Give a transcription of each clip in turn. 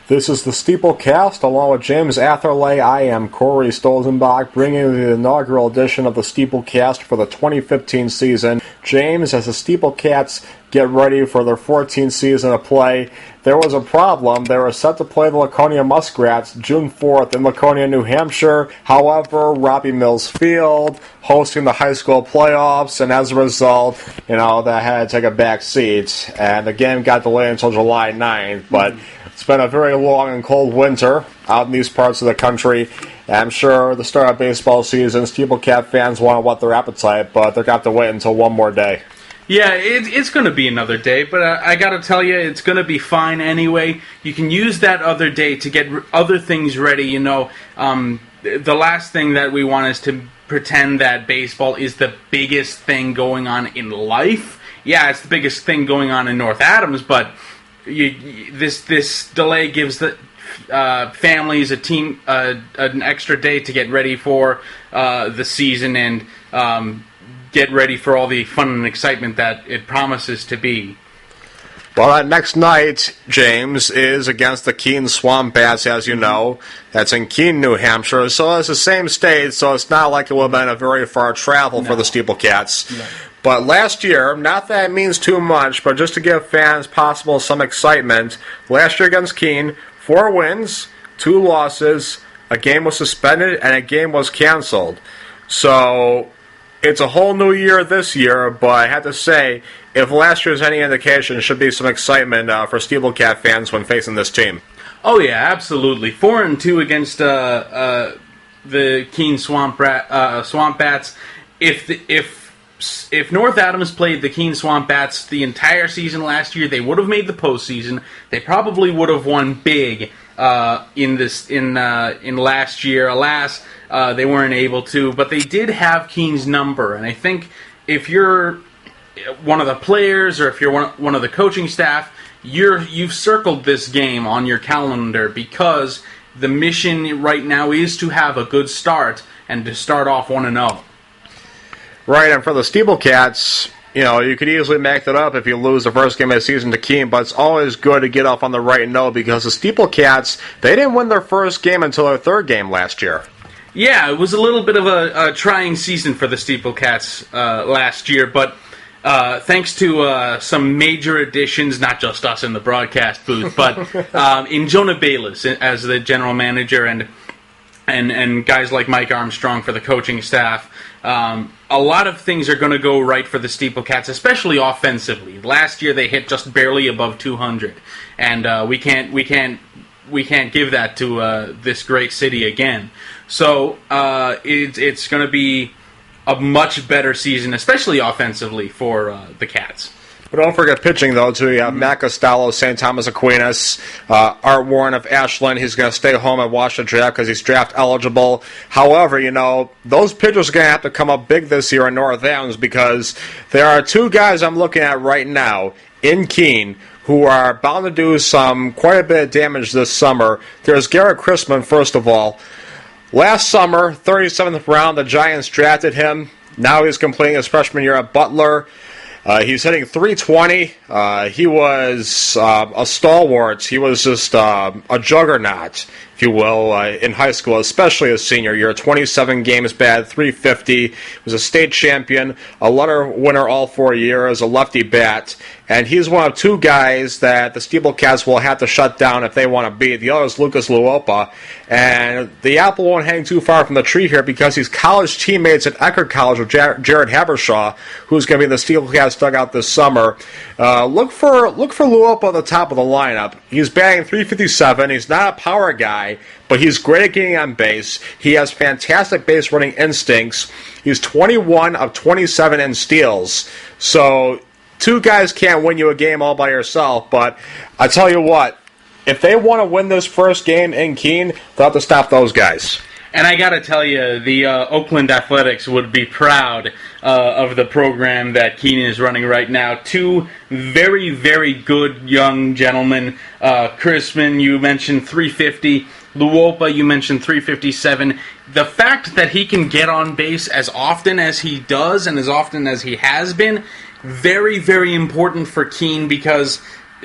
This is the SteepleCast, along with James Atherlay. I am Corey Stolzenbach, bringing you the inaugural edition of the SteepleCast for the 2015 season. James, as the SteepleCats get ready for their 14th season of play, there was a problem. They were set to play the Laconia Muskrats June 4th in Laconia, New Hampshire. However, Robbie Mills Field hosting the high school playoffs, and as a result, that had to take a back seat, and the game got delayed until July 9th, but it's been a very long and cold winter out in these parts of the country. And I'm sure the start of baseball season, SteepleCat fans want to whet their appetite, but they're going to have to wait until one more day. Yeah, it's going to be another day, but I got to tell you, it's going to be fine anyway. You can use that other day to get other things ready. The last thing that we want is to pretend that baseball is the biggest thing going on in life. Yeah, it's the biggest thing going on in North Adams, but this delay gives the families an extra day to get ready for the season and get ready for all the fun and excitement that it promises to be. Well, that next night, James, is against the Keene Swamp Bats, as you know. That's in Keene, New Hampshire. So it's the same state, so it's not like it would have been a very far travel for the SteepleCats. No. But last year, not that it means too much, but just to give fans possible some excitement, last year against Keene, 4 wins, 2 losses, a game was suspended, and a game was canceled. So it's a whole new year this year, but I have to say, if last year's any indication, should be some excitement for SteepleCat fans when facing this team. Oh yeah, absolutely. 4-2 against the Keene Swamp Bats. If North Adams played the Keene Swamp Bats the entire season last year, they would have made the postseason. They probably would have won big in last year. Alas, they weren't able to, but they did have Keene's number, and I think if you're one of the players or if you're one of the coaching staff, you've circled this game on your calendar because the mission right now is to have a good start and to start off 1-0. Right, and for the SteepleCats, you could easily make that up if you lose the first game of the season to Keene, but it's always good to get off on the right note because the SteepleCats, they didn't win their first game until their third game last year. Yeah, it was a little bit of a trying season for the SteepleCats last year, but thanks to some major additions, not just us in the broadcast booth, but in Jonah Bayliss as the general manager and guys like Mike Armstrong for the coaching staff, a lot of things are going to go right for the SteepleCats, especially offensively. Last year they hit just barely above 200, and we can't give that to this great city again. So it's going to be a much better season, especially offensively, for the Cats. But don't forget pitching, though, too. You have Matt Costello, St. Thomas Aquinas, Art Warren of Ashland. He's going to stay home and watch the draft because he's draft eligible. However, those pitchers are going to have to come up big this year in North Adams because there are 2 guys I'm looking at right now in Keene who are bound to do quite a bit of damage this summer. There's Garrett Chrisman, first of all. Last summer, 37th round, the Giants drafted him. Now he's completing his freshman year at Butler. He's hitting .320. He was a stalwart. He was just a juggernaut, if you will, in high school, especially his senior year. 27 games batted, .350. He was a state champion, a letter winner all 4 years, a lefty bat. And he's one of 2 guys that the SteepleCats will have to shut down if they want to beat. The other is Lucas Luopa. And the apple won't hang too far from the tree here because he's college teammates at Eckerd College with Jared Habershaw, who's going to be in the SteepleCats dugout this summer. Look for Luopa at the top of the lineup. He's batting .357. He's not a power guy, but he's great at getting on base. He has fantastic base running instincts. He's 21 of 27 in steals. So 2 guys can't win you a game all by yourself, but I tell you what, if they want to win this first game in Keene, they'll have to stop those guys. And I got to tell you, the Oakland Athletics would be proud of the program that Keene is running right now. 2 very, very good young gentlemen. Chrisman, you mentioned .350. Luopa, you mentioned .357. The fact that he can get on base as often as he does and as often as he has been, very, very important for Keene because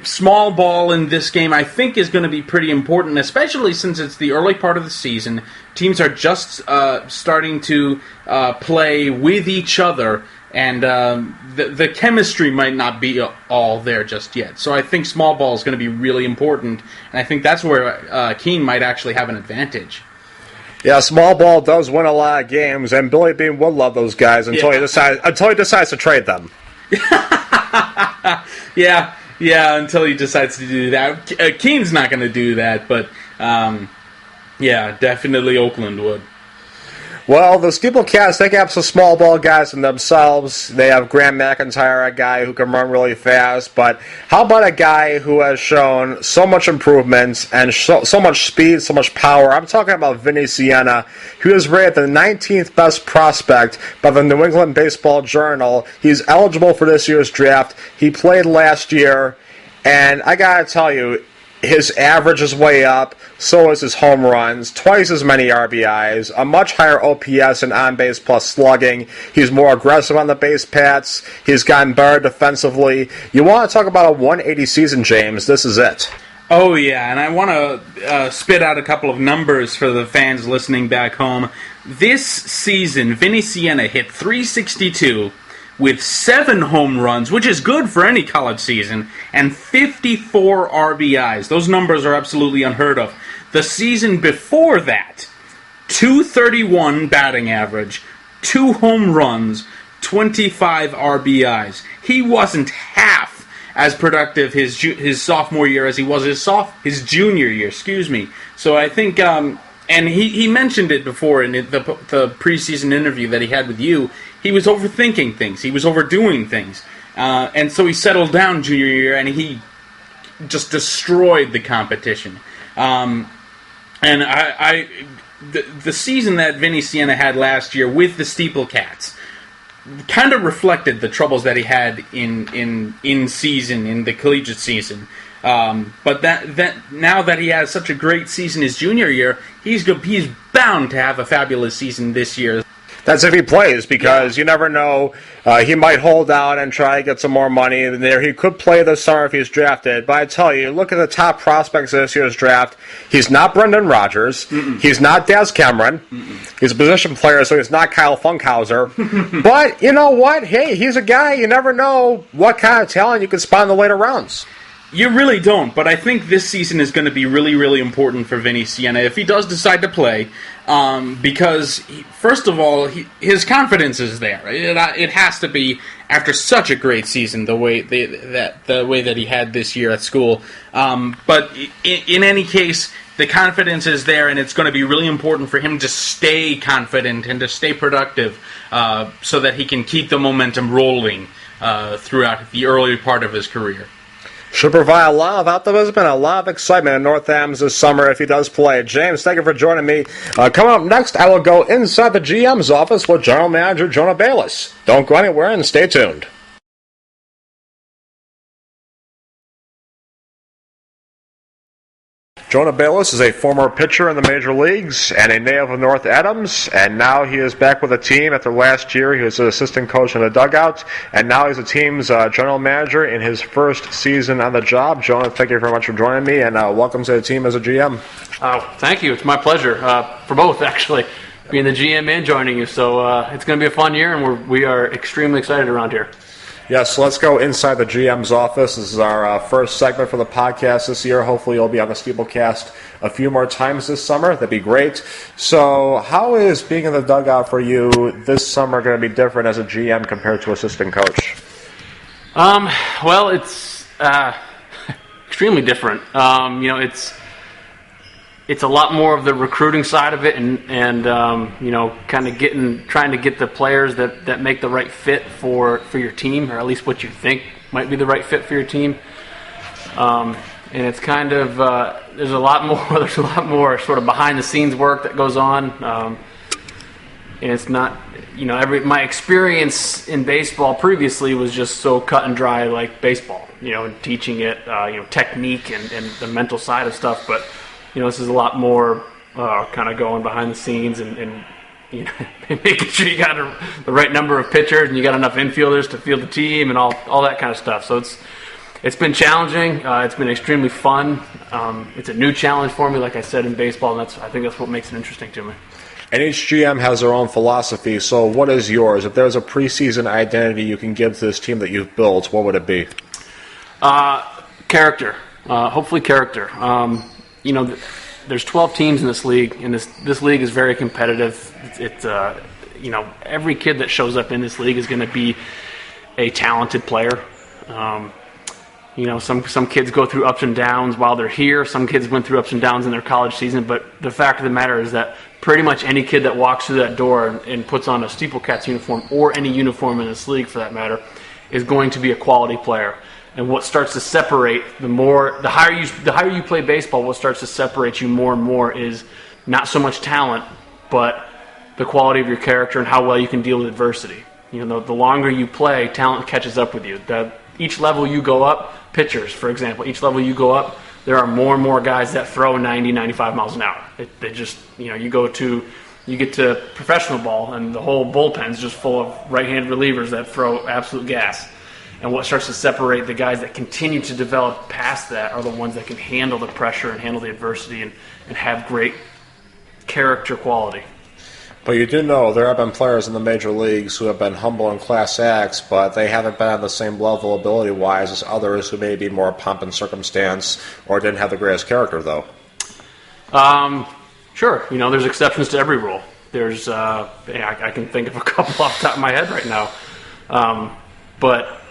small ball in this game, I think, is going to be pretty important, especially since it's the early part of the season. Teams are just starting to play with each other, and the chemistry might not be all there just yet. So I think small ball is going to be really important, and I think that's where Keene might actually have an advantage. Yeah, small ball does win a lot of games, and Billy Beane would love those guys until he decides to trade them. Yeah, until he decides to do that. Keene's not going to do that, but yeah, definitely Oakland would. Well, the SteepleCast, they have some small ball guys in themselves. They have Graham McIntyre, a guy who can run really fast. But how about a guy who has shown so much improvement and so much speed, so much power? I'm talking about Vinny Sienna, who is rated the 19th best prospect by the New England Baseball Journal. He's eligible for this year's draft. He played last year, and I gotta tell you, his average is way up, so is his home runs, twice as many RBIs, a much higher OPS and on-base plus slugging. He's more aggressive on the base paths. He's gotten better defensively. You want to talk about a 180 season, James, this is it. Oh, yeah, and I want to spit out a couple of numbers for the fans listening back home. This season, Vinny Sienna hit .362 with 7 home runs, which is good for any college season, and 54 RBIs. Those numbers are absolutely unheard of. The season before that, .231 batting average, 2 home runs, 25 RBIs. He wasn't half as productive his sophomore year as he was his junior year. So I think, and he mentioned it before in the preseason interview that he had with you. He was overthinking things. He was overdoing things. And so he settled down junior year, and he just destroyed the competition. And the season that Vinny Sienna had last year with the SteepleCats kind of reflected the troubles that he had in the collegiate season. But that now that he has such a great season his junior year, he's bound to have a fabulous season this year. That's if he plays, because you never know. He might hold out and try to get some more money. There, he could play this summer if he's drafted. But I tell you, look at the top prospects of this year's draft. He's not Brendan Rodgers. Mm-mm. He's not Daz Cameron. Mm-mm. He's a position player, so he's not Kyle Funkhauser. But you know what? Hey, he's a guy. You never know what kind of talent you can spot in the later rounds. You really don't, but I think this season is going to be really, really important for Vinny Sienna if he does decide to play, because, first of all, his confidence is there. It has to be after such a great season, the way that he had this year at school. But in any case, the confidence is there, and it's going to be really important for him to stay confident and to stay productive so that he can keep the momentum rolling throughout the early part of his career. Should provide a lot of optimism and a lot of excitement in North Adams this summer if he does play. James, thank you for joining me. Coming up next, I will go inside the GM's office with General Manager Jonah Bayliss. Don't go anywhere and stay tuned. Jonah Bayliss is a former pitcher in the major leagues and a native of North Adams, and now he is back with the team after last year. He was an assistant coach in the dugout, and now he's the team's general manager in his first season on the job. Jonah, thank you very much for joining me, and welcome to the team as a GM. Thank you. It's my pleasure for both, actually, being the GM and joining you. So it's going to be a fun year, and we are extremely excited around here. Yes, so let's go inside the GM's office. This is our first segment for the podcast this year. Hopefully you'll be on the SteepleCast a few more times this summer. That'd be great. So how is being in the dugout for you this summer going to be different as a GM compared to assistant coach? Well, it's extremely different. It's a lot more of the recruiting side of it, and kind of trying to get the players that make the right fit for your team, or at least what you think might be the right fit for your team. And it's kind of there's a lot more sort of behind the scenes work that goes on, and it's not my experience in baseball previously was just so cut and dry like baseball, and teaching it, technique and the mental side of stuff, but. This is a lot more kind of going behind the scenes and making sure you got the right number of pitchers and you got enough infielders to field the team and all that kind of stuff. So It's been challenging. It's been extremely fun. It's a new challenge for me, like I said, in baseball, and I think that's what makes it interesting to me. And each GM has their own philosophy, so what is yours? If there's a preseason identity you can give to this team that you've built, what would it be? Character. Hopefully character. There's 12 teams in this league, and this league is very competitive. Every kid that shows up in this league is going to be a talented player. Some kids go through ups and downs while they're here. Some kids went through ups and downs in their college season. But the fact of the matter is that pretty much any kid that walks through that door and puts on a SteepleCats uniform, or any uniform in this league for that matter, is going to be a quality player. And what starts to separate the higher you play baseball, what starts to separate you more and more is not so much talent, but the quality of your character and how well you can deal with adversity. The longer you play, talent catches up with you. Each level you go up, pitchers, for example, each level you go up, there are more and more guys that throw 90, 95 miles an hour. You get to professional ball, and the whole bullpen's just full of right-handed relievers that throw absolute gas. And what starts to separate the guys that continue to develop past that are the ones that can handle the pressure and handle the adversity and have great character quality. But you do know there have been players in the major leagues who have been humble and class acts, but they haven't been on the same level ability-wise as others who may be more pomp and circumstance or didn't have the greatest character, though. Sure. There's exceptions to every rule. There's, I can think of a couple off the top of my head right now. But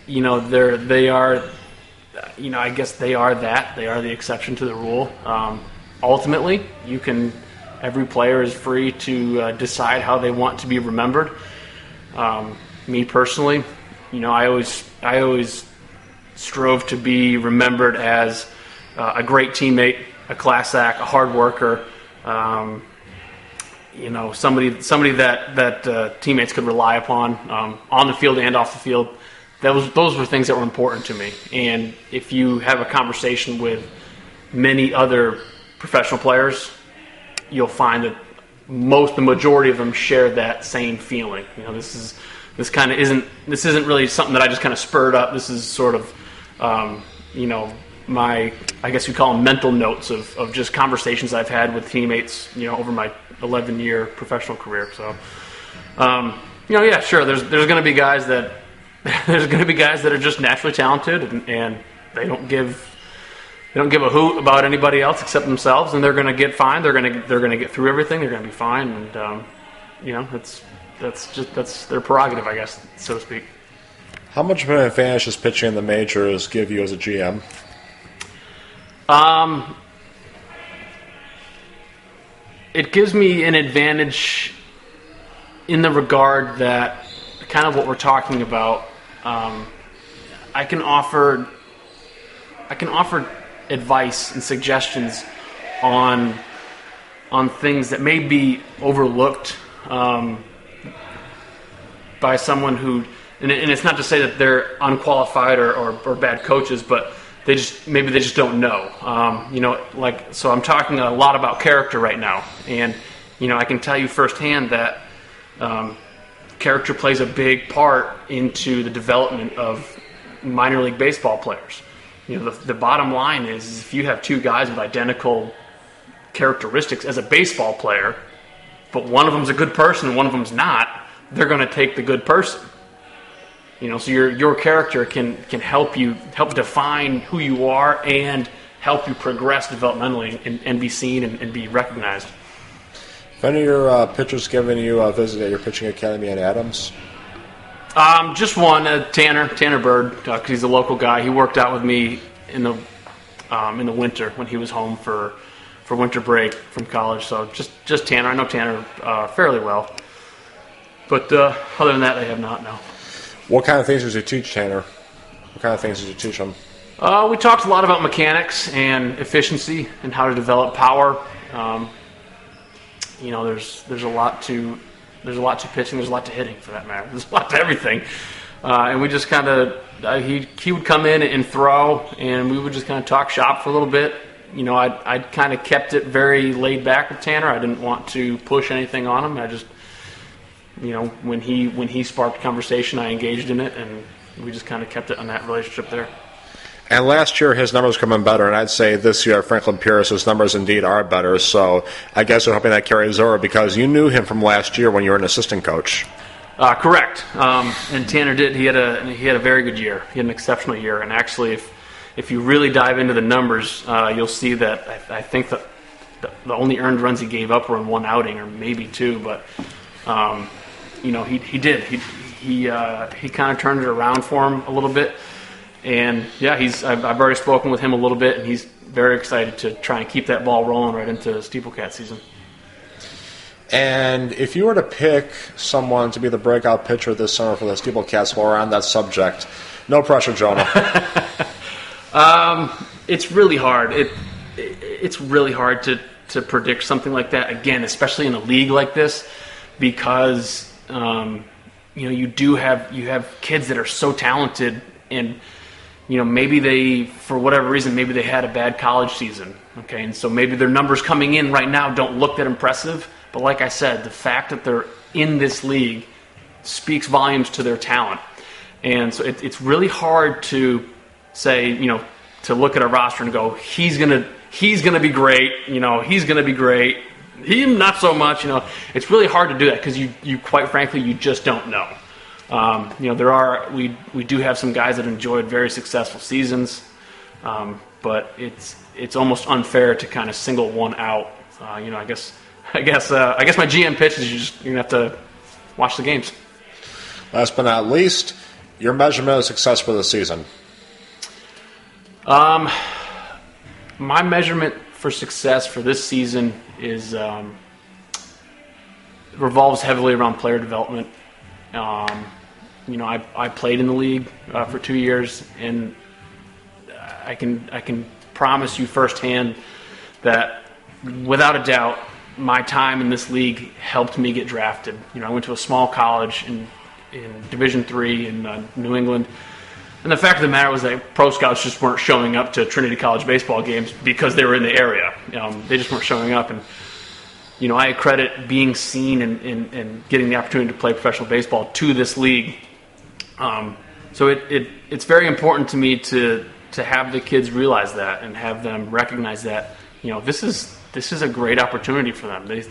they are, I guess they are that. They are the exception to the rule. Ultimately, every player is free to decide how they want to be remembered. Me personally, I always strove to be remembered as a great teammate, a class act, a hard worker. Somebody that teammates could rely upon on the field and off the field. Those were things that were important to me. And if you have a conversation with many other professional players, you'll find that the majority of them share that same feeling. This isn't really something that I just kind of spurred up. This is sort of, my, I guess you call them mental notes of just conversations I've had with teammates, over my 11-year professional career. So, yeah, sure. There's going to be guys that are just naturally talented and they don't give a hoot about anybody else except themselves, and they're going to get fine. They're going to get through everything. They're going to be fine, and that's their prerogative, I guess, so to speak. How much of an advantage does pitching in the majors give you as a GM? It gives me an advantage in the regard that kind of what we're talking about. I can offer advice and suggestions on things that may be overlooked by someone who, and it's not to say that they're unqualified or bad coaches, but they just don't know. So I'm talking a lot about character right now, and I can tell you firsthand that character plays a big part into the development of minor league baseball players. The bottom line is if you have two guys with identical characteristics as a baseball player, but one of them's a good person and one of them's not, they're going to take the good person. So your character can help define who you are and help you progress developmentally and be seen and be recognized. Have any of your pitchers given you a visit at your pitching academy in Adams? Just one, Tanner Bird, because he's a local guy. He worked out with me in the winter when he was home for winter break from college. So just Tanner. I know Tanner fairly well, but other than that, I have not. No. What kind of things did you teach Tanner? What kind of things did you teach him? We talked a lot about mechanics and efficiency and how to develop power. There's a lot to pitching. There's a lot to hitting, for that matter. There's a lot to everything. And we just kind of he would come in and throw, and we would just kind of talk shop for a little bit. I kind of kept it very laid back with Tanner. I didn't want to push anything on him. I just, when he sparked conversation, I engaged in it, and we just kind of kept it on that relationship there. And last year, his numbers come in better, and I'd say this year, Franklin Pierce's numbers indeed are better. So I guess we're hoping that carries over because you knew him from last year when you were an assistant coach. Correct. And Tanner did. He had a very good year. He had an exceptional year. And actually, if you really dive into the numbers, you'll see that I think that the only earned runs he gave up were in one outing or maybe two. But he did. He kind of turned it around for him a little bit. And yeah, I've already spoken with him a little bit, and he's very excited to try and keep that ball rolling right into SteepleCat season. And if you were to pick someone to be the breakout pitcher this summer for the SteepleCats while we're on that subject, no pressure, Jonah. It's really hard. It's really hard to predict something like that, again, especially in a league like this, because you have kids that are so talented, and maybe they, for whatever reason, maybe they had a bad college season, okay, and so maybe their numbers coming in right now don't look that impressive. But like I said, the fact that they're in this league speaks volumes to their talent. And so it's really hard to say, to look at a roster and go, he's gonna be great, he's gonna be great, he not so much, It's really hard to do that because you quite frankly you just don't know. We do have some guys that enjoyed very successful seasons, but it's almost unfair to kind of single one out. I guess my GM pitch is you're gonna have to watch the games. Last but not least, your measurement of success for the season. My measurement for success for this season is revolves heavily around player development. I played in the league for 2 years, and I can promise you firsthand that without a doubt, my time in this league helped me get drafted. I went to a small college in Division III in New England, and the fact of the matter was that pro scouts just weren't showing up to Trinity College baseball games because they were in the area. They just weren't showing up, and I credit being seen and getting the opportunity to play professional baseball to this league. So it's very important to me to have the kids realize that and have them recognize that this is a great opportunity for them. Their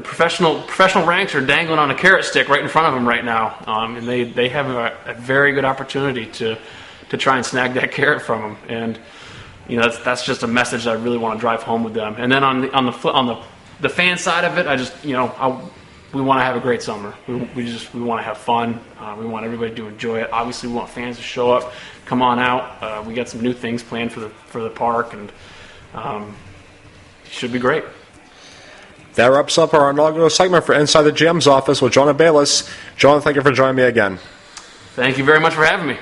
professional ranks are dangling on a carrot stick right in front of them right now, and they have a very good opportunity to try and snag that carrot from them. And that's just a message that I really want to drive home with them. And then on the fan side of it, we want to have a great summer. We want to have fun. We want everybody to enjoy it. Obviously, we want fans to show up, come on out. We got some new things planned for the park, and it should be great. That wraps up our inaugural segment for Inside the GM's Office with Jonah Bayliss. Jonah, thank you for joining me again. Thank you very much for having me.